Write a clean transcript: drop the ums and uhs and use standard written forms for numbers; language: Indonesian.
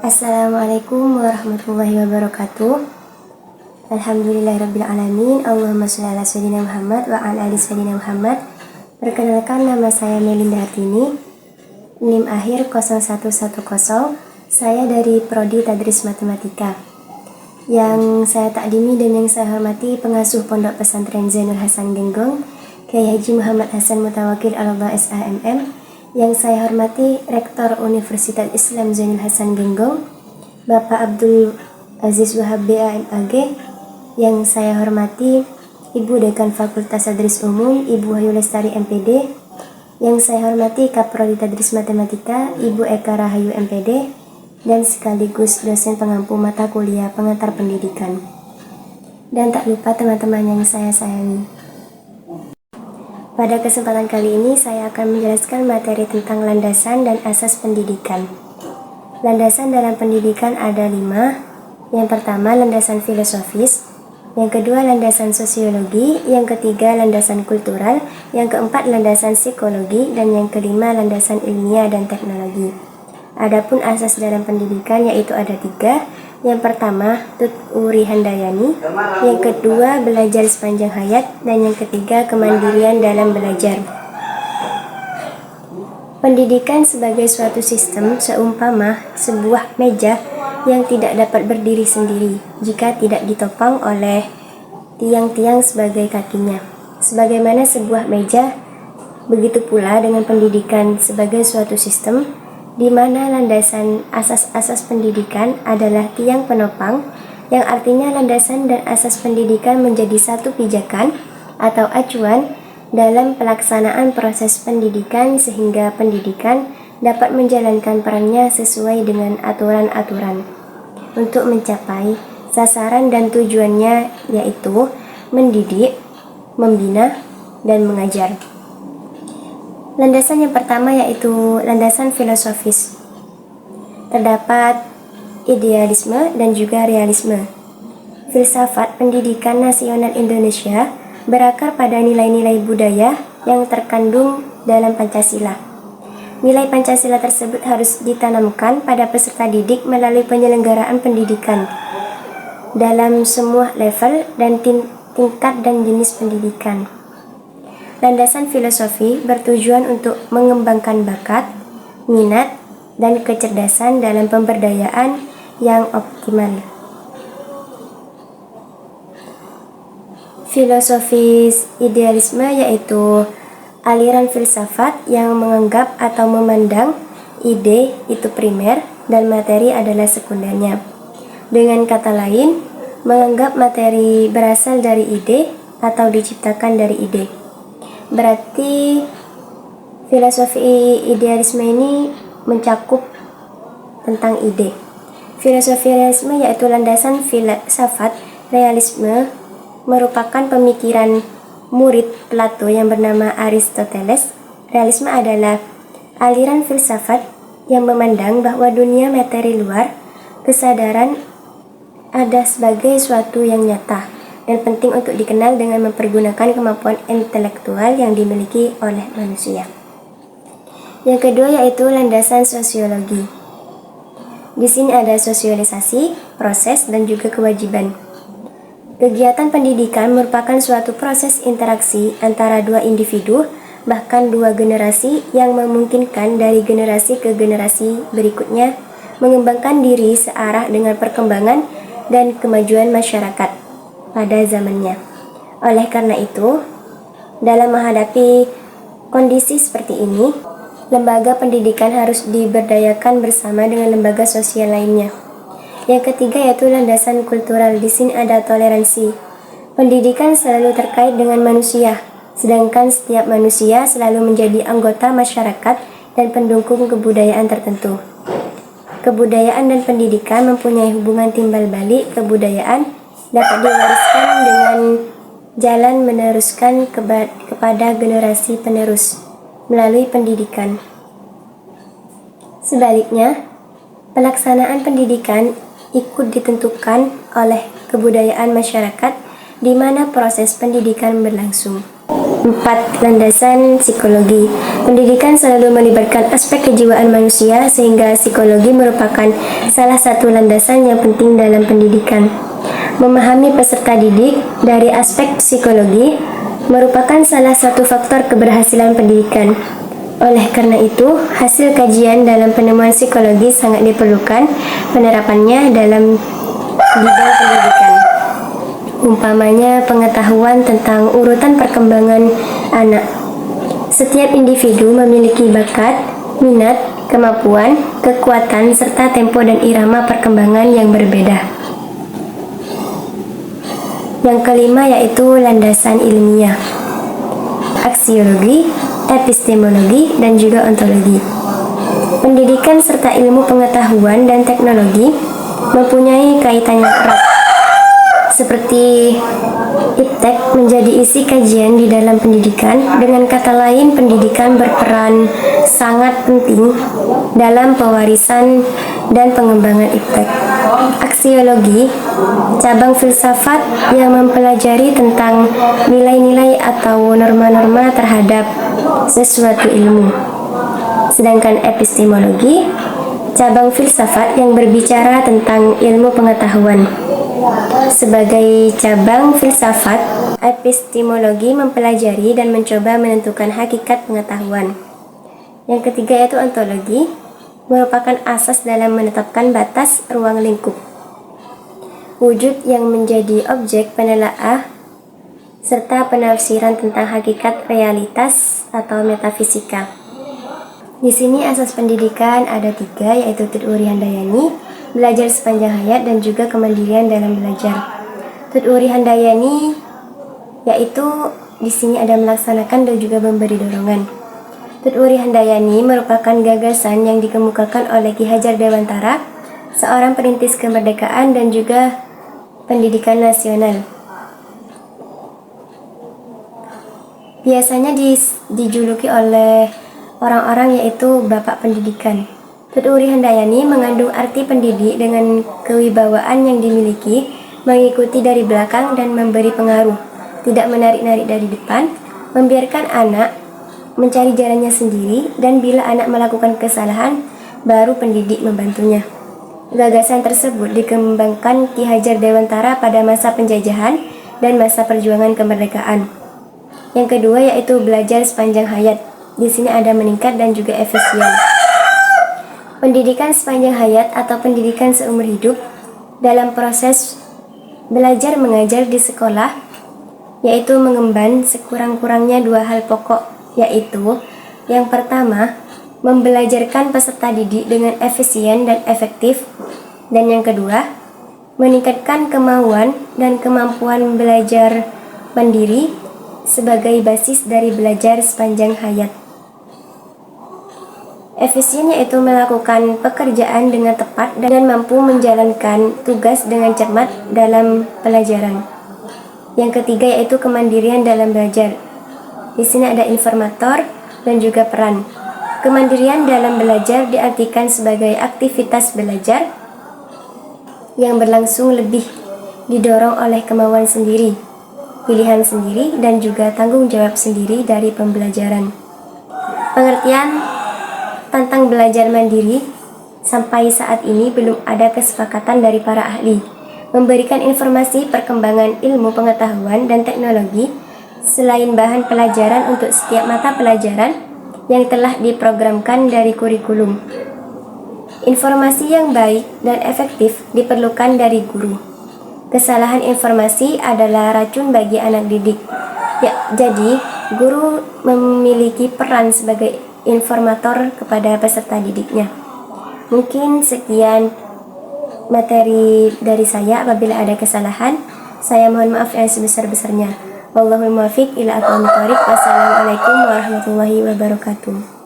Assalamualaikum warahmatullahi wabarakatuh. Alhamdulillahirrabbilalamin. Allahumma sholli ala sayyidina Muhammad wa ala ali sayyidina Muhammad. Perkenalkan, nama saya Melinda Hartini, NIM akhir 0110. Saya dari Prodi Tadris Matematika. Yang saya takdimi dan yang saya hormati pengasuh Pondok Pesantren Zainul Hasan Genggong, Kiai Haji Muhammad Hasan Mutawakil Allah SHMM. Yang saya hormati Rektor Universitas Islam Zainul Hasan Genggong, Bapak Abdul Aziz Wahab BAMAG. Yang saya hormati Ibu Dekan Fakultas Tadris Umum, Ibu Wahyu Lestari MPD. Yang saya hormati Kaprodi Tadris Matematika, Ibu Eka Rahayu MPD, dan sekaligus dosen pengampu mata kuliah pengantar pendidikan. Dan tak lupa teman-teman yang saya sayangi. Pada kesempatan kali ini saya akan menjelaskan materi tentang landasan dan asas pendidikan. Landasan dalam pendidikan ada 5. Yang pertama, landasan filosofis. Yang kedua, landasan sosiologi. Yang ketiga, landasan kultural. Yang keempat, landasan psikologi. Dan yang kelima, landasan ilmiah dan teknologi. Adapun asas dalam pendidikan yaitu ada 3. Yang pertama, Tut Uri Handayani. Yang kedua, belajar sepanjang hayat. Dan yang ketiga, kemandirian dalam belajar. Pendidikan sebagai suatu sistem seumpama sebuah meja yang tidak dapat berdiri sendiri jika tidak ditopang oleh tiang-tiang sebagai kakinya. Sebagaimana sebuah meja, begitu pula dengan pendidikan sebagai suatu sistem di mana landasan asas-asas pendidikan adalah tiang penopang, yang artinya landasan dan asas pendidikan menjadi satu pijakan atau acuan dalam pelaksanaan proses pendidikan sehingga pendidikan dapat menjalankan perannya sesuai dengan aturan-aturan untuk mencapai sasaran dan tujuannya, yaitu mendidik, membina, dan mengajar. Landasan yang pertama yaitu landasan filosofis. Terdapat idealisme dan juga realisme. Filsafat pendidikan nasional Indonesia berakar pada nilai-nilai budaya yang terkandung dalam Pancasila. Nilai Pancasila tersebut harus ditanamkan pada peserta didik melalui penyelenggaraan pendidikan dalam semua level dan tingkat dan jenis pendidikan. Landasan filosofi bertujuan untuk mengembangkan bakat, minat, dan kecerdasan dalam pemberdayaan yang optimal. Filosofis idealisme yaitu aliran filsafat yang menganggap atau memandang ide itu primer dan materi adalah sekundernya. Dengan kata lain, menganggap materi berasal dari ide atau diciptakan dari ide. Berarti filosofi idealisme ini mencakup tentang ide. Filosofi realisme yaitu landasan filsafat realisme merupakan pemikiran murid Plato yang bernama Aristoteles. Realisme adalah aliran filsafat yang memandang bahwa dunia materi luar kesadaran ada sebagai suatu yang nyata dan penting untuk dikenal dengan mempergunakan kemampuan intelektual yang dimiliki oleh manusia. Yang kedua yaitu landasan sosiologi. Di sini ada sosialisasi, proses, dan juga kewajiban. Kegiatan pendidikan merupakan suatu proses interaksi antara dua individu, bahkan dua generasi yang memungkinkan dari generasi ke generasi berikutnya mengembangkan diri searah dengan perkembangan dan kemajuan masyarakat pada zamannya. Oleh karena itu, dalam menghadapi kondisi seperti ini, lembaga pendidikan harus diberdayakan bersama dengan lembaga sosial lainnya. Yang ketiga yaitu landasan kultural. Di sini ada toleransi. Pendidikan selalu terkait dengan manusia, sedangkan setiap manusia selalu menjadi anggota masyarakat dan pendukung kebudayaan tertentu. Kebudayaan dan pendidikan mempunyai hubungan timbal balik. Kebudayaan dapat diwariskan dengan jalan meneruskan kepada generasi penerus melalui pendidikan. Sebaliknya, pelaksanaan pendidikan ikut ditentukan oleh kebudayaan masyarakat di mana proses pendidikan berlangsung. 4. Landasan psikologi. Pendidikan selalu melibatkan aspek kejiwaan manusia, sehingga psikologi merupakan salah satu landasan yang penting dalam pendidikan. Memahami peserta didik dari aspek psikologi merupakan salah satu faktor keberhasilan pendidikan. Oleh karena itu, hasil kajian dalam penemuan psikologi sangat diperlukan penerapannya dalam bidang pendidikan. Umpamanya pengetahuan tentang urutan perkembangan anak. Setiap individu memiliki bakat, minat, kemampuan, kekuatan, serta tempo dan irama perkembangan yang berbeda. Yang kelima yaitu landasan ilmiah, aksiologi, epistemologi, dan juga ontologi. Pendidikan serta ilmu pengetahuan dan teknologi mempunyai kaitan yang erat. Seperti iptek menjadi isi kajian di dalam pendidikan, dengan kata lain pendidikan berperan sangat penting dalam pewarisan dan pengembangan iptek. Aksiologi, cabang filsafat yang mempelajari tentang nilai-nilai atau norma-norma terhadap sesuatu ilmu. Sedangkan epistemologi, cabang filsafat yang berbicara tentang ilmu pengetahuan. Sebagai cabang filsafat, epistemologi mempelajari dan mencoba menentukan hakikat pengetahuan. Yang ketiga yaitu ontologi, merupakan asas dalam menetapkan batas ruang lingkup, wujud yang menjadi objek penelaah, serta penafsiran tentang hakikat realitas atau metafisika. Di sini asas pendidikan ada 3, yaitu Tuturi Handayani, belajar sepanjang hayat, dan juga kemandirian dalam belajar. Tuturi Handayani yaitu di sini ada melaksanakan dan juga memberi dorongan. Tuturi Handayani merupakan gagasan yang dikemukakan oleh Ki Hajar Dewantara, seorang perintis kemerdekaan dan juga pendidikan nasional. Biasanya dijuluki oleh orang-orang yaitu Bapak Pendidikan. Tuturi Handayani mengandung arti pendidik dengan kewibawaan yang dimiliki, mengikuti dari belakang dan memberi pengaruh, tidak menarik-narik dari depan, membiarkan anak mencari jalannya sendiri, dan bila anak melakukan kesalahan, baru pendidik membantunya. Gagasan tersebut dikembangkan Ki Hajar Dewantara pada masa penjajahan dan masa perjuangan kemerdekaan. Yang kedua yaitu belajar sepanjang hayat. Di sini ada meningkat dan juga efisien. Pendidikan sepanjang hayat atau pendidikan seumur hidup dalam proses belajar mengajar di sekolah, yaitu mengemban sekurang-kurangnya 2 hal pokok, yaitu yang pertama, membelajarkan peserta didik dengan efisien dan efektif, dan yang kedua, meningkatkan kemauan dan kemampuan belajar mandiri sebagai basis dari belajar sepanjang hayat. Efisien yaitu melakukan pekerjaan dengan tepat dan mampu menjalankan tugas dengan cermat dalam pelajaran. Yang ketiga yaitu kemandirian dalam belajar. Di sini ada informator dan juga peran. Kemandirian dalam belajar diartikan sebagai aktivitas belajar yang berlangsung lebih didorong oleh kemauan sendiri, pilihan sendiri, dan juga tanggung jawab sendiri dari pembelajaran. Pengertian tentang belajar mandiri sampai saat ini belum ada kesepakatan dari para ahli. Memberikan informasi perkembangan ilmu pengetahuan dan teknologi selain bahan pelajaran untuk setiap mata pelajaran yang telah diprogramkan dari kurikulum. Informasi yang baik dan efektif diperlukan dari guru. Kesalahan informasi adalah racun bagi anak didik. Jadi, guru memiliki peran sebagai informator kepada peserta didiknya. Mungkin sekian materi dari saya. Apabila ada kesalahan, saya mohon maaf yang sebesar-besarnya. Wallahul muwaffiq ila aqwamit thoriq. Wassalamualaikum warahmatullahi wabarakatuh.